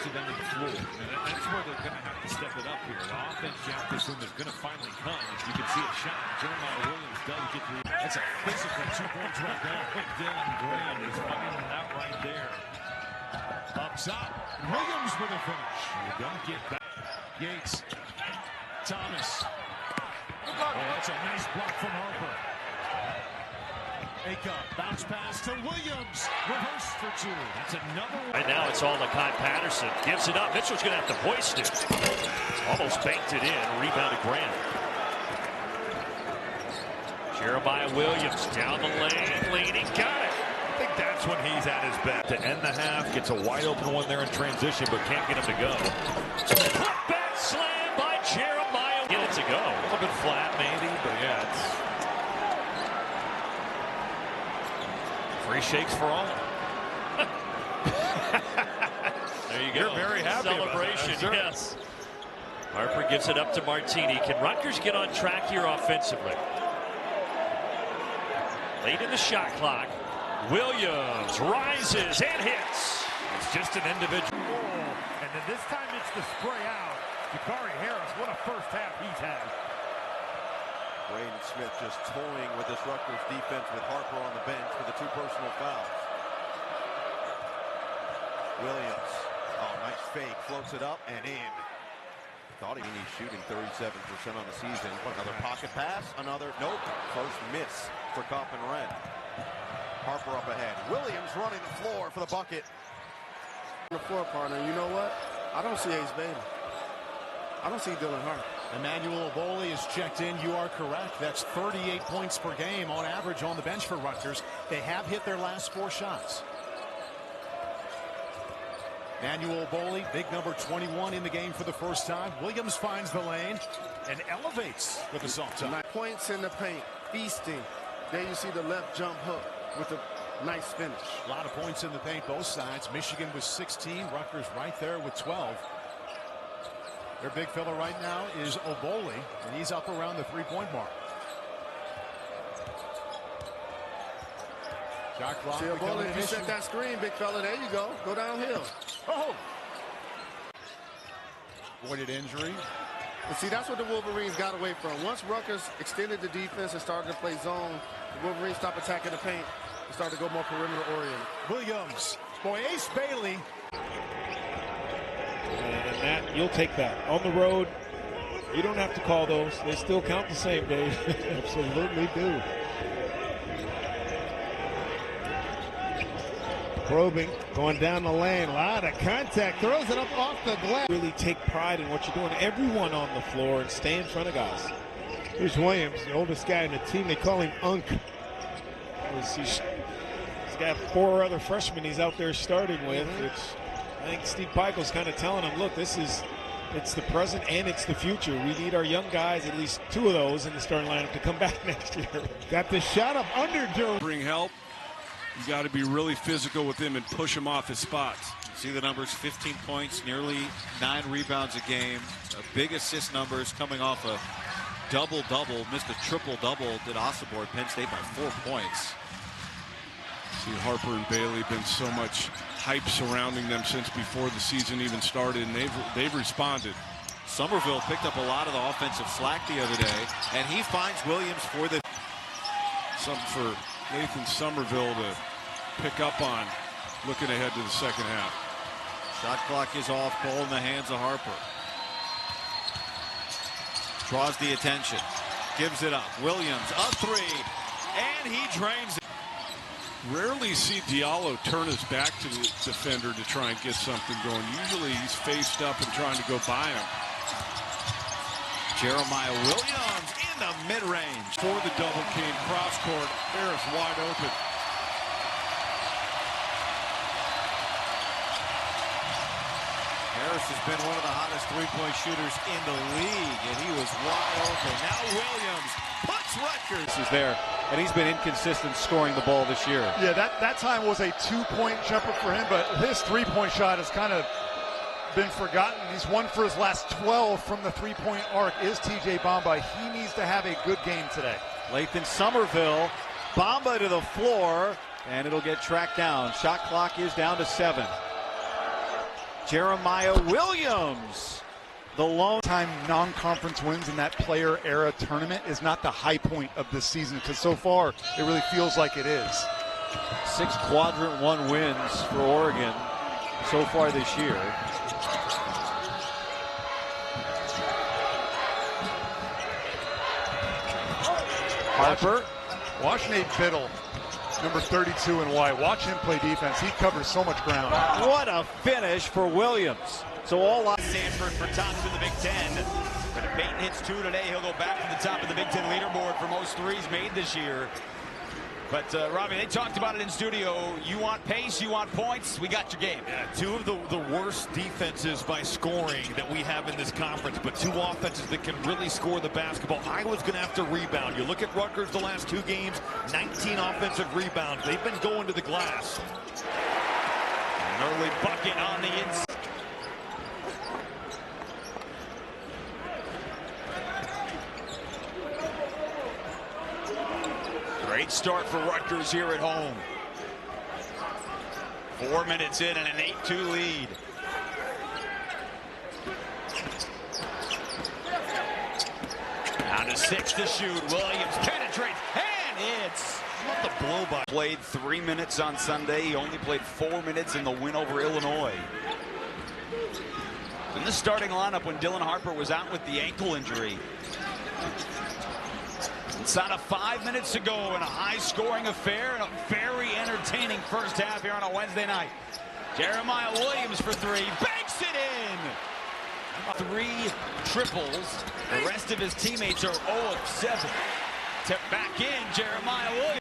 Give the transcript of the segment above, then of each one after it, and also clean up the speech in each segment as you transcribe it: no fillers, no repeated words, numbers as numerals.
defensive end of the floor. And that's where they're going to have to step it up here. The offense, Jack, this room is going to finally come. As you can see a shot. Jeremiah Williams does get through. That's a physical 2 points right there. Dylan Graham is finding it out right there. Up top, Williams with a finish. You don't get back. Yates, Thomas. Oh, that's a nice block from Harper. Akon, bounce pass to Williams. Reverse for two. That's another one. Right now it's all Nakai Patterson. Gives it up. Mitchell's going to have to hoist it. Almost banked it in. Rebounded Graham. Jeremiah Williams down the lane. Leaning. Got it. I think that's when he's at his best. To end the half, gets a wide open one there in transition, but can't get him to go. Put back slam by Jeremiah. Get it to go. A little bit flat, maybe, but yeah, it's free shakes for all. There you go. You're very happy celebration, about that, yes. Harper gives it up to Martini. Can Rutgers get on track here offensively? Late in the shot clock. Williams rises and hits. It's just an individual. And then this time it's the spray out. Jakari Harris, what a first half he's had. Braden Smith just toying with this Rutgers defense with Harper on the bench for the 2 personal fouls. Williams, oh, nice fake, floats it up and in. Thought he's shooting 37% on the season. Another pocket pass, another, nope. First miss for Coppin Wren. Harper up ahead. Williams running the floor for the bucket. The floor partner, you know what? I don't see Ace Bailey. I don't see Dylan Hart. Emmanuel Oboli is checked in. You are correct. That's 38 points per game on average on the bench for Rutgers. They have hit their last 4 shots. Emmanuel Oboli, big number 21 in the game for the first time. Williams finds the lane and elevates with the soft touch. Points in the paint, feasting. There you see the left jump hook with a nice finish. A lot of points in the paint, both sides. Michigan with 16, Rutgers right there with 12. Their big fella right now is Oboli, and he's up around the 3-point mark. Shot clock. See, Oboli, if you set that screen, big fella, there you go. Go downhill. Oh! Avoided injury. But see, that's what the Wolverines got away from. Once Rutgers extended the defense and started to play zone, the Wolverines stopped attacking the paint and started to go more perimeter oriented. Williams. Boy, Ace Bailey. And that, you'll take that. On the road, you don't have to call those. They still count the same, Dave. Absolutely do. Probing, going down the lane, a lot of contact, throws it up off the glass. Really take pride in what you're doing. Everyone on the floor and stay in front of guys. Here's Williams, the oldest guy in the team. They call him Unk. He's got 4 other freshmen he's out there starting with. I think Steve Pikiell's kind of telling him, look, it's the present and it's the future. We need our young guys, at least 2 of those in the starting lineup, to come back next year. Got the shot up under Joe. Bring help. You got to be really physical with him and push him off his spots. See the numbers, 15 points, nearly 9 rebounds a game. Big assist numbers coming off a double-double, missed a triple-double, did Osibor at Penn State by 4 points. See, Harper and Bailey been so much hype surrounding them since before the season even started, and they've responded. Somerville picked up a lot of the offensive slack the other day, and he finds Williams for the... Something for Nathan Somerville to pick up on looking ahead to the second half. Shot clock is off, ball in the hands of Harper. Draws the attention, gives it up. Williams, a 3, and he drains it. Rarely see Diallo turn his back to the defender to try and get something going. Usually he's faced up and trying to go by him. Jeremiah Williams in the mid-range. For the double king, cross court, Harris wide open. Harris has been one of the hottest three-point shooters in the league, and he was wide open. Now Williams puts Rutgers. Is there, and he's been inconsistent scoring the ball this year. Yeah, that time was a 2-point jumper for him, but his 3-point shot has kind of been forgotten. He's 1 for his last 12 from the 3-point arc is TJ Bamba. He needs to have a good game today. Lathan Somerville, Bamba to the floor, and it'll get tracked down. Shot clock is down to 7. Jeremiah Williams. The long time non-conference wins in that player era tournament is not the high point of this season, because so far it really feels like it is. 6 quadrant 1 wins for Oregon so far this year. Harper. Watch Nate Biddle, number 32 in white. Watch him play defense. He covers so much ground. What a finish for Williams. So all on Stanford for tops in the Big Ten. But if Peyton hits 2 today, he'll go back to the top of the Big Ten leaderboard for most threes made this year. But, Robbie, they talked about it in studio. You want pace, you want points, we got your game. Yeah, 2 of the worst defenses by scoring that we have in this conference, but 2 offenses that can really score the basketball. Iowa's going to have to rebound. You look at Rutgers the last 2 games, 19 offensive rebounds. They've been going to the glass. An early bucket on the inside. Great start for Rutgers here at home. 4 minutes in and an 8-2 lead. Down to 6 to shoot. Williams penetrates and it's not the blow by. Played 3 minutes on Sunday. He only played 4 minutes in the win over Illinois. In the starting lineup when Dylan Harper was out with the ankle injury. Inside of 5 minutes to go in a high-scoring affair and a very entertaining first half here on a Wednesday night. Jeremiah Williams for 3, banks it in! 3 triples. The rest of his teammates are 0 of 7. Tipped back in, Jeremiah Williams.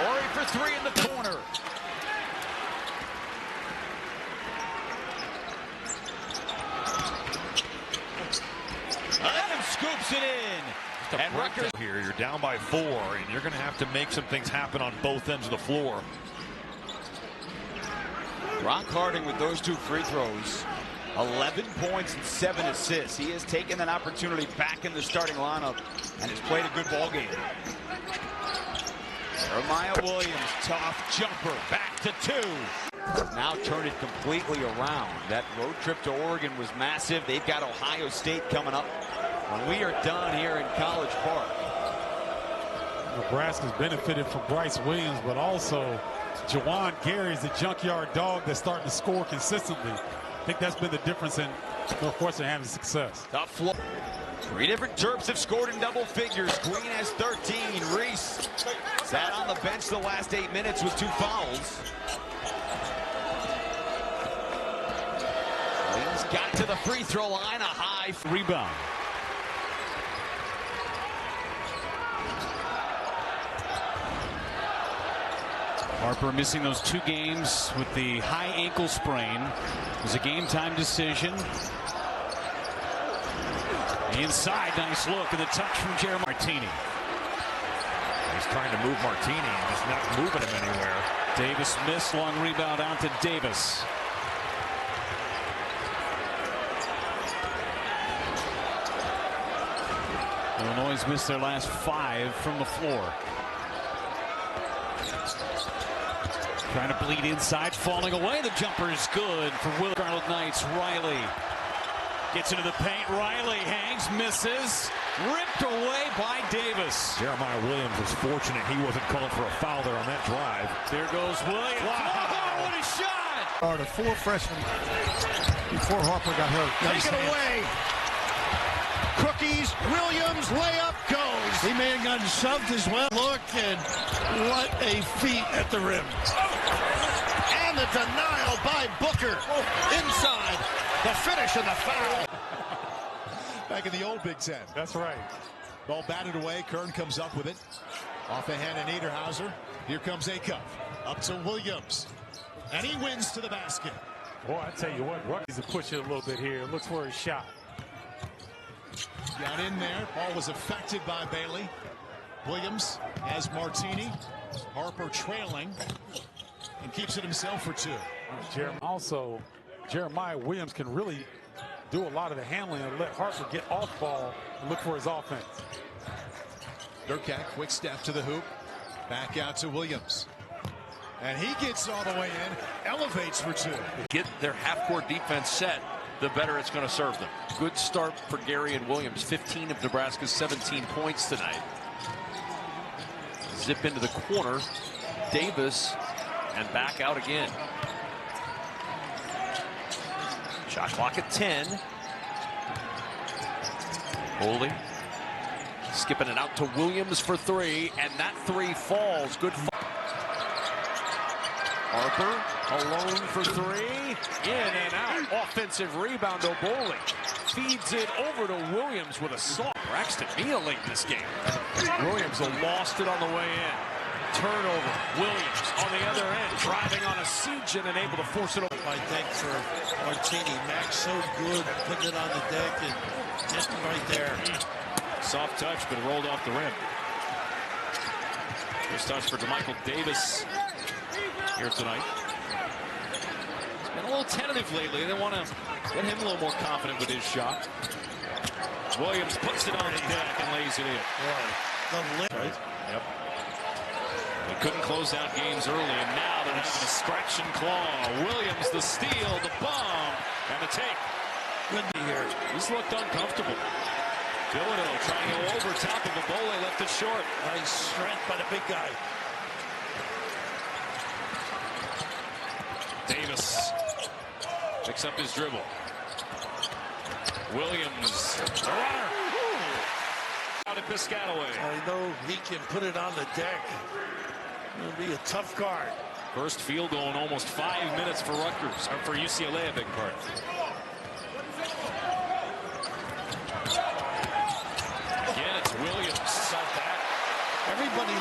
Ori for 3 in the corner. Scoops it in. And Rutgers here, you're down by 4, and you're going to have to make some things happen on both ends of the floor. Brock Harding with those 2 free throws. 11 points and 7 assists. He has taken that opportunity back in the starting lineup and has played a good ball game. Jeremiah Williams, tough jumper, back to 2. Now turn it completely around. That road trip to Oregon was massive. They've got Ohio State coming up when we are done here in College Park. Nebraska's benefited from Bryce Williams, but also Jawan Gary's the junkyard dog that's starting to score consistently. I think that's been the difference in Northwestern having success. Tough floor. 3 different Terps have scored in double figures. Green has 13. Reese sat on the bench the last 8 minutes with 2 fouls. Williams got to the free throw line, a high rebound. Harper missing those 2 games with the high ankle sprain. It was a game time decision. Inside, nice look, and the touch from Jeremiah Martini. He's trying to move Martini and just not moving him anywhere. Davis missed, long rebound out to Davis. Illinois missed their last 5 from the floor. Trying to bleed inside, falling away. The jumper is good for Charlotte Knights. Riley gets into the paint. Riley hangs, misses. Ripped away by Davis. Jeremiah Williams was fortunate he wasn't called for a foul there on that drive. There goes Williams. Wow. Oh, what a shot! Are the 4 freshmen before Harper got hurt. Take it away. Cookies, Williams, layup goes. He may have gotten shoved as well. Look, and what a feat at the rim. And the denial by Booker. Inside. The finish and the foul. Back in the old Big Ten. That's right. Ball batted away. Kern comes up with it. Off the hand of Niederhauser. Here comes Acuff. Up to Williams. And he wins to the basket. Boy, I tell you what, Rutgers is pushing a little bit here. Looks for a shot. Got in there. Ball was affected by Bailey. Williams has Martini. Harper trailing and keeps it himself for 2. Also, Jeremiah Williams can really do a lot of the handling and let Harper get off ball and look for his offense. Durkak, quick step to the hoop. Back out to Williams. And he gets all the way in, elevates for two. Get their half-court defense set, the better it's going to serve them. Good start for Gary and Williams. 15 of Nebraska's 17 points tonight. Zip into the corner. Davis, and back out again. Shot clock at 10. Holding. Skipping it out to Williams for three, and that three falls. Good. Harper alone for three. In and out. Offensive rebound. Obole feeds it over to Williams with a soft. Braxton Meal late in this game. Williams lost it on the way in. Turnover. Williams on the other end, driving on a siege and able to force it over. I think for Martini. Max so good putting it on the deck and getting right there. Soft touch, but it rolled off the rim. First touch for DeMichael Davis here tonight. He's been a little tentative lately. They want to get him a little more confident with his shot. Williams puts it on the deck and lays it in. Right. Yep. They couldn't close out games early, and now they're having a scratch and claw. Williams, the steal, the bomb, and the take. Good here. He's looked uncomfortable. Thibodeau trying to go over top of Obole, left it short. Nice strength by the big guy. Davis picks up his dribble. Williams, the runner. Out at Piscataway. I know he can put it on the deck. It'll be a tough guard. First field goal in almost 5 minutes for Rutgers, or for UCLA, a big part. Again, it's Williams. Everybody.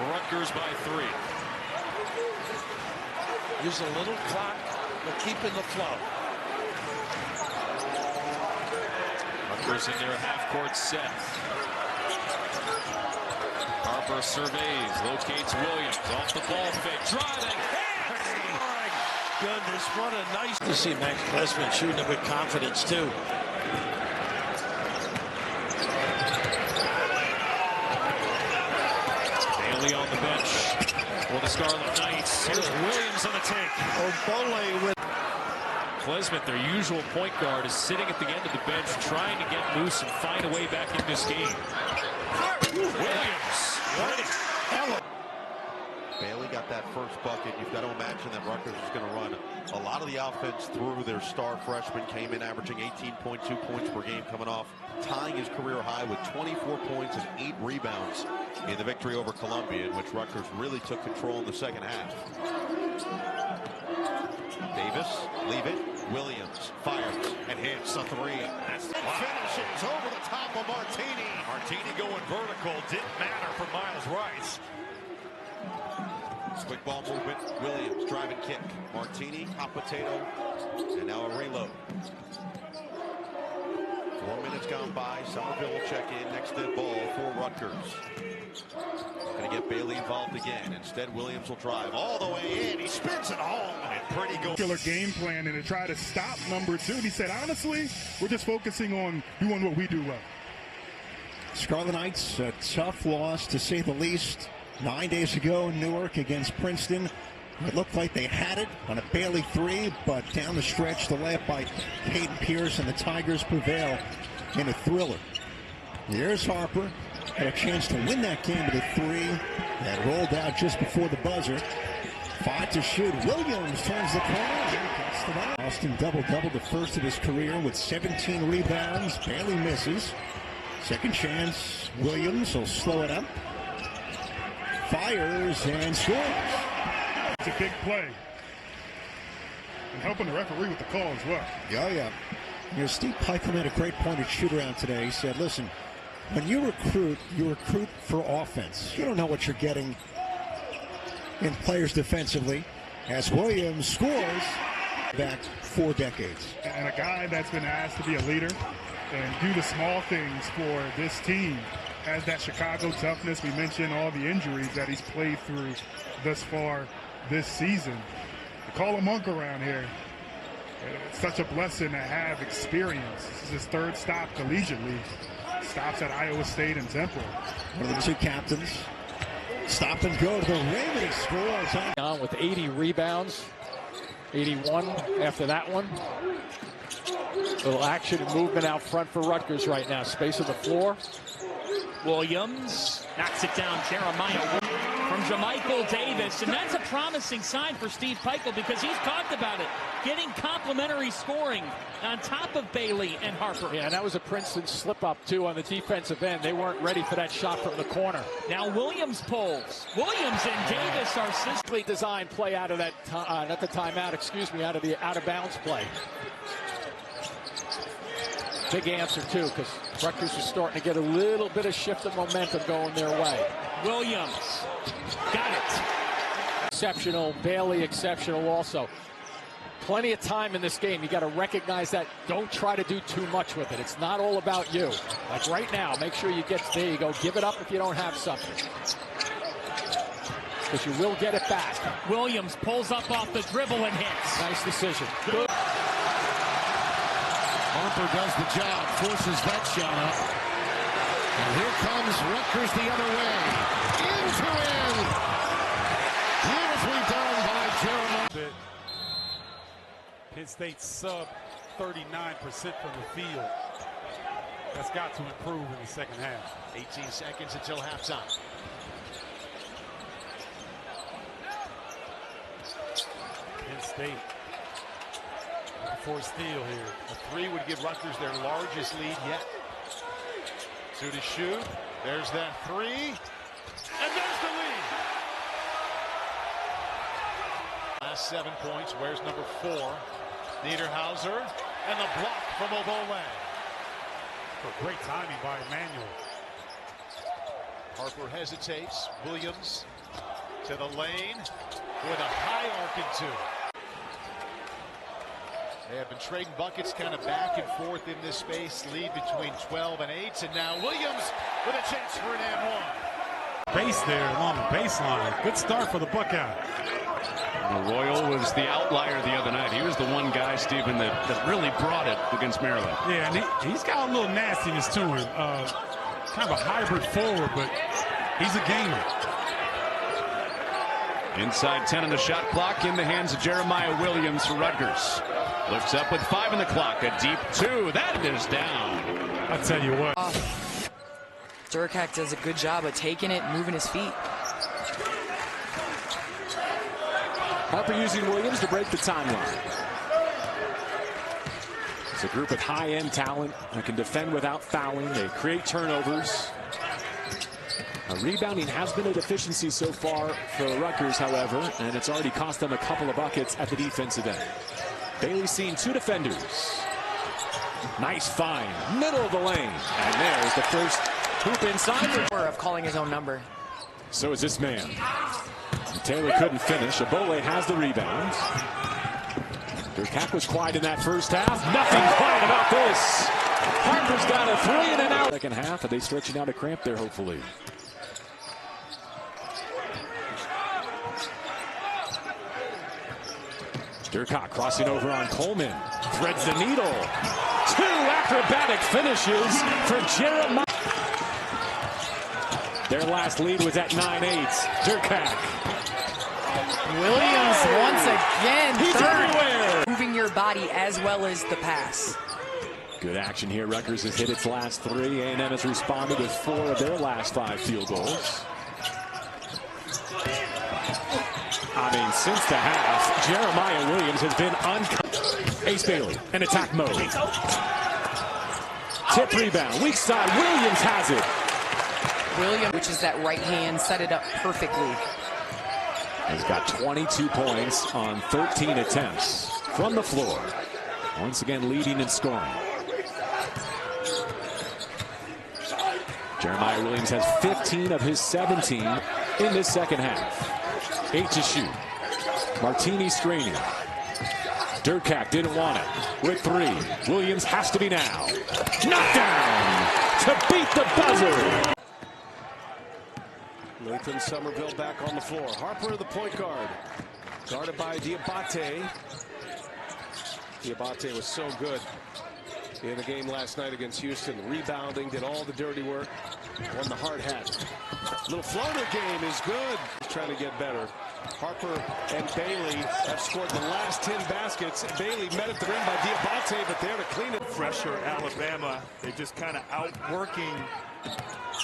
Rutgers by 3. Use a little clock, but keep in the flow. Rutgers in their half-court set. Harper surveys, locates Williams off the ball fake, driving. My goodness, what a nice to see Max Klesman shooting it with confidence too. Bailey on the bench for the Scarlet Knights. Here's Williams on the take. Obole with Klesman, their usual point guard, is sitting at the end of the bench trying to get loose and find a way back in this game. Williams. Bailey got that first bucket. You've got to imagine that Rutgers is going to run a lot of the offense through their star freshman. Came in averaging 18.2 points per game, coming off tying his career high with 24 points and 8 rebounds in the victory over Columbia, in which Rutgers really took control in the second half. Davis, leave it. Williams fires and hits a three. That's the finishes over the top of Martini. Martini going vertical. Didn't matter for Miles Rice. Quick ball movement. Williams driving kick. Martini, hot potato, and now a reload. 4 minutes gone by. Somerville will check in next to the ball for Rutgers. Going to get Bailey involved again. Instead, Williams will drive all the way in. He spins it home. And pretty good. Killer game plan and to try to stop number 2. He said, honestly, we're just focusing on doing what we do well. Scarlet Knights, a tough loss to say the least. 9 days ago in Newark against Princeton. It looked like they had it on a Bailey 3, but down the stretch, the layup by Caden Pierce, and the Tigers prevail in a thriller. Here's Harper. Had a chance to win that game with a 3 that rolled out just before the buzzer. 5 to shoot. Williams turns the corner. Austin double-double, the first of his career with 17 rebounds. Bailey misses. Second chance. Williams will slow it up. Fires and scores. It's a big play. And helping the referee with the call as well. Yeah. You know, Steve Peichel made a great point at shoot-around today. He said, listen, when you recruit for offense. You don't know what you're getting in players defensively. As Williams scores back 4 decades. And a guy that's been asked to be a leader and do the small things for this team. Has that Chicago toughness. We mentioned all the injuries that he's played through thus far this season. To call a monk around here, it's such a blessing to have experience. This is his 3rd stop collegiately. Stops at Iowa State and Temple. One of the 2 captains. Stop and go to the rim, and he scores. On with 80 rebounds, 81 after that one. Little action and movement out front for Rutgers right now. Space on the floor. Williams knocks it down. Jeremiah from Jamichael Davis. And that's a promising sign for Steve Peichel because he's talked about it. Getting complementary scoring on top of Bailey and Harper. Yeah, and that was a Princeton slip-up, too, on the defensive end. They weren't ready for that shot from the corner. Now Williams pulls. Williams and Davis are systemically designed play out of that, not the timeout, excuse me, out of the out-of-bounds play. Big answer, too, because Rutgers is starting to get a little bit of shift of momentum going their way. Williams got it. Exceptional. Bailey exceptional also. Plenty of time in this game. You got to recognize that. Don't try to do too much with it. It's not all about you. Like right now, make sure you get, there you go. Give it up if you don't have something. Because you will get it back. Williams pulls up off the dribble and hits. Nice decision. Good. Harper does the job, forces that shot up. And here comes Rutgers the other way. Into in. Beautifully done by Jeremiah. Penn State sub 39% from the field. That's got to improve in the second half. 18 seconds until halftime. Penn State for a steal here. A three would give Rutgers their largest lead yet. Two to shoot. There's that three. And there's the lead. Last 7 points. Where's number 4? Niederhauser. And the block from Obole. Great timing by Emmanuel. Harper hesitates. Williams to the lane with a high arc and two. They have been trading buckets kind of back and forth in this space. Lead between 12 and 8. And now Williams with a chance for an and one. Base there along the baseline. Good start for the Buckeye. Royal was the outlier the other night. He was the one guy, Stephen, that really brought it against Maryland. Yeah, and he's got a little nastiness to him. Kind of a hybrid forward, but he's a gamer. Inside 10 on the shot clock in the hands of Jeremiah Williams for Rutgers. Lifts up with 5 on the clock. A deep 2. That is down. I tell you what. Durkak does a good job of taking it, moving his feet. Harper using Williams to break the timeline. It's a group with high-end talent that can defend without fouling. They create turnovers. Rebounding has been a deficiency so far for Rutgers, however, and it's already cost them a couple of buckets at the defensive end. Bailey seeing 2 defenders. Nice find, middle of the lane. And there's the first hoop inside. Of calling his own number. So is this man. Taylor couldn't finish. Obole has the rebound. Durkak was quiet in that first half. Nothing quiet about this. Harper's got a 3 and an out. Second half, are they stretching out a cramp there, hopefully? Durkak crossing over on Coleman. Threads the needle. 2 acrobatic finishes for Jeremiah. Their last lead was at 9-8. Durkak. Williams once again. He's everywhere. Moving your body as well as the pass. Good action here. Rutgers has hit its last 3. A&M has responded with 4 of their last 5 field goals. I mean, since the half, Jeremiah Williams has been uncut. Ace Bailey in attack mode. Tip rebound, weak side. Williams has it. Williams, which is that right hand, set it up perfectly. He's got 22 points on 13 attempts from the floor. Once again, leading in scoring. Jeremiah Williams has 15 of his 17 in this second half. 8 to shoot. Martini screening. Durkak didn't want it. With 3. Williams has to be now. Knockdown to beat the buzzer. Nathan Somerville back on the floor. Harper, the point guard. Guarded by Diabate. Diabate was so good in the game last night against Houston. Rebounding, did all the dirty work, won the hard hat. Little floater game is good. He's trying to get better. Harper and Bailey have scored the last 10 baskets. Bailey met at the rim by Diabate, but there to clean it. Fresher Alabama, they're just kind of outworking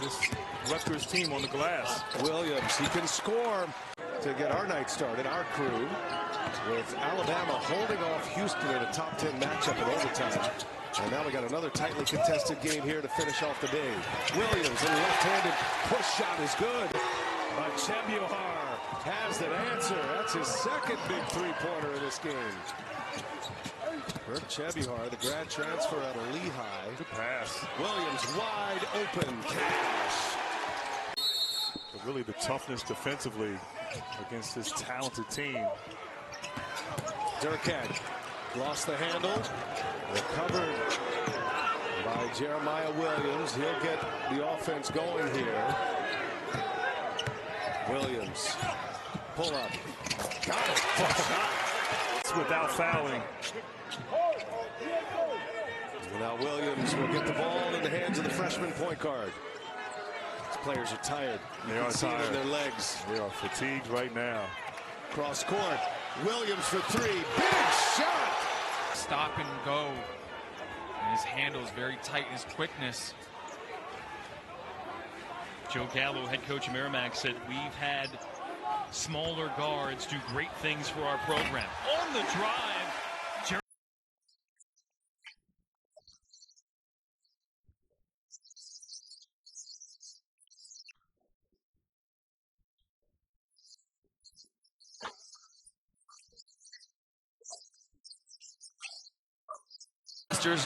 this Rutgers team on the glass. Williams, he can score to get our night started, our crew, with Alabama holding off Houston in a top 10 matchup in overtime. And now we got another tightly contested game here to finish off the day. Williams, a left-handed push shot is good. But Chebuhar has the answer. That's his second big three-pointer in this game. Burke Chebuhar, the grad transfer out of Lehigh. Good pass. Williams wide open. Cash. But really the toughness defensively against this talented team. Durkak lost the handle. Recovered by Jeremiah Williams. He'll get the offense going here. Williams. Pull up. Got it. It's without fouling. And now Williams will get the ball in the hands of the freshman point guard. These players are tired. They are See it tired. in their legs. They are fatigued right now. Cross court. Williams for three. Big shot. Stop and go. And his handle is very tight. His quickness. Joe Gallo, head coach of Merrimack, said we've had smaller guards do great things for our program. On the drive.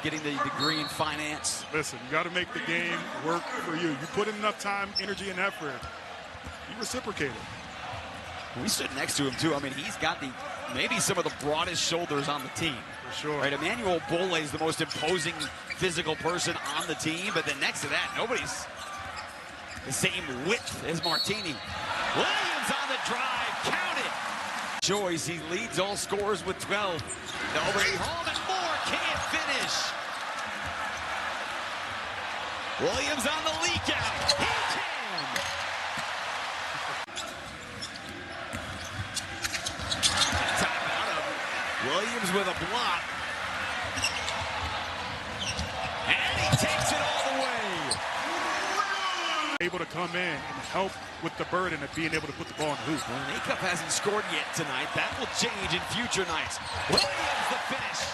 Getting the degree in finance. Listen, you got to make the game work for you. You put in enough time, energy, and effort. You reciprocate it. We stood next to him too. I mean, he's got maybe some of the broadest shoulders on the team. For sure. Right, Emmanuel Bole is the most imposing physical person on the team, but then next to that, nobody's the same width as Martini. Williams on the drive, count it. Joyce, he leads all scorers with 12. Nobody home and more, can't finish. Williams on the leak out. He can. Timeout of Williams with a block. And he takes it all the way. Able to come in and help with the burden of being able to put the ball in the hoop. Well, Nacup hasn't scored yet tonight. That will change in future nights. Williams the finish.